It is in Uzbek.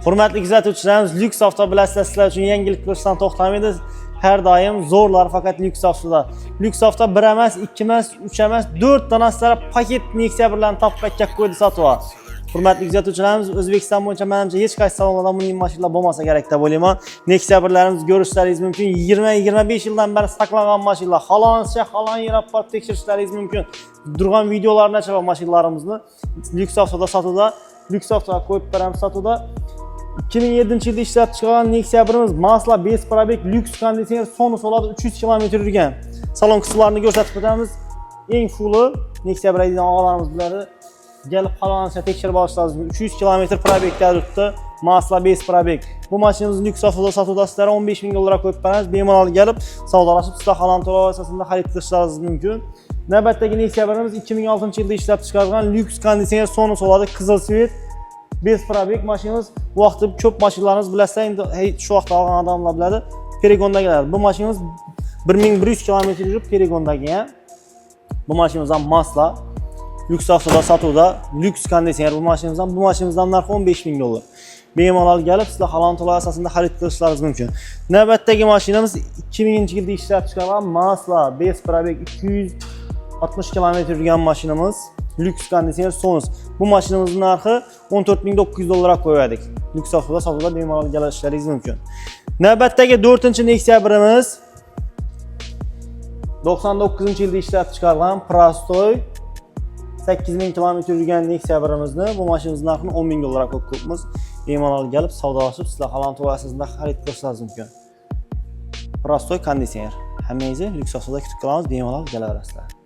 Hurmatli kuzatuvchilarimiz, Lyuks avto bilasizlar, sizlar uchun yangilik ko'rsatishdan to'xtamaydi. Har doim zo'rlar faqat Lyuks avtoda. Lyuks avto 1 emas, 2 emas, 3 emas, 4 ta narsalar paket Nexia birlarni topqatga qo'ydi sotib. Hurmatli kuzatuvchilarimiz, O'zbekiston bo'yicha menimcha hech qaysi salonlarda bunday mashinalar bo'lmasa kerak deb o'ylayman. Nexia birlarimizni ko'rishlaringiz mumkin. 20-25 yildan beri saqlangan mashinalar. Halon yerab borib tekshirishlaringiz mumkin. Durgan videolarni ochib mashinalarimizni Lyuks avtoda sotuvda, Lyuks avtoga qo'yib beramiz sotuvda. 2007-yilda ishlab chiqargan Nexia 1imiz masla 5 probeg lyuks konditsioner sonus oladi, 300 km yurgan. Salon qismlarini ko'rsatib o'tamiz. Eng fulli Nexia 1 deydigan og'alarimiz biladi. Gelib qolgancha tekshirib olishlaringiz mumkin. 300 km probegda yuribdi. Masla 5 probeg. Bu mashinamizni Lyuks avtoda sotuvda sizlarga 15 ming dollarga qo'yib beramiz. Bemalol kelib savdolashib, sizlar halol to'lov asosida xarid qilishlaringiz mumkin. Navbatdagi Nexia 1imiz 2006-yilda ishlab chiqarilgan lyuks konditsioner sonus oladi, qizil svet. 5 probeg mashinamiz. Bu vaqtda ko'p mashinalarimiz bilasizlar, endi shu vaqtda olgan odamlar biladi. Perigondagilar. Bu mashinamiz 1100 km yurib Perigondaga. Bu mashinamiz ham masla Lyuks avtoda sotuvda, lyuks konditsioner bu mashinamizdan narxi 15 ming dollar. Bemalol kelib, sizlar halol to'lov asosida xarid qilishlaringiz mumkin. Navbatdagi mashinamiz 2000-yilda ishlab chiqarilgan masla 5 probeg 260 km yurgan mashinamiz. Lyuks konditsioner sonus. Bu mashinamizning narxi 14.900 dollarga qo'yadik. Lyuks avtoda sotuvda bemalol kelishlaringiz mumkin. Navbatdagi 4-Nexia 1imiz 99-yilda ishlab chiqarilgan Prostoy 8000 km yurgan Nexia 1imizni, bu mashinamizning narxini 10 ming dollarga qo'yibmiz. Bemalol kelib savdolashib, sizlar halol to'lov asosida xarid qilishlaringiz mumkin. Prostoy konditsioner. Hammangizni Lyuks avtoda kutib qolamiz, bemalol kelaverasizlar.